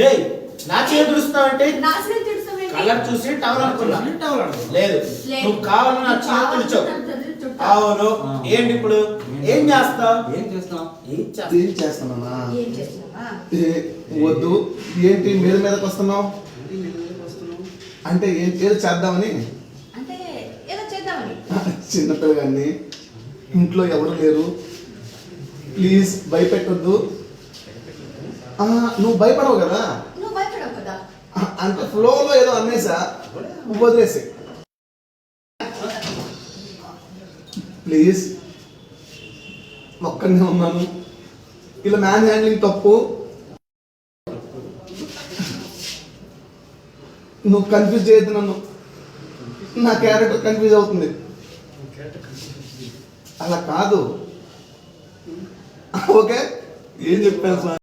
ఏయ్ నా చేతి తుడుస్తావంటే నా చేతి తుడుస్తావేంటి? కలర్ చూసి టవల్ అనుకున్నా. లేదు నువ్వు కావాలని నా చేతి తుడిచావు. అవును. ఏంటి ఇప్పుడు ఏం చేస్తావు? ఏం చేస్తానన్నా? ఏం చేస్తున్నావా? వద్దు. ఏంటి మీద మీదకి వస్తున్నావు? అంటే ఏదో చేద్దామని. అంటే ఏదో చేద్దామని. చిన్నపిల్లగాన్ని ఇంట్లో ఎవరు లేరు, ప్లీజ్ భయపెట్టొద్దు. నువ్వు భయపడవు కదా? నువ్వు భయపడవు కదా? అంటే ఫ్లోలో ఏదో అన్నేసా, వదిలేసి ప్లీజ్. ఒక్కనే ఉన్నాను, ఇలా మ్యాన్ హ్యాండ్లింగ్ తప్పు. నువ్వు కన్ఫ్యూజ్ చేయొద్దు నన్ను, నా క్యారెక్టర్ కన్ఫ్యూజ్ అవుతుంది. అలా కాదు. ఓకే ఏం చెప్పాను సార్?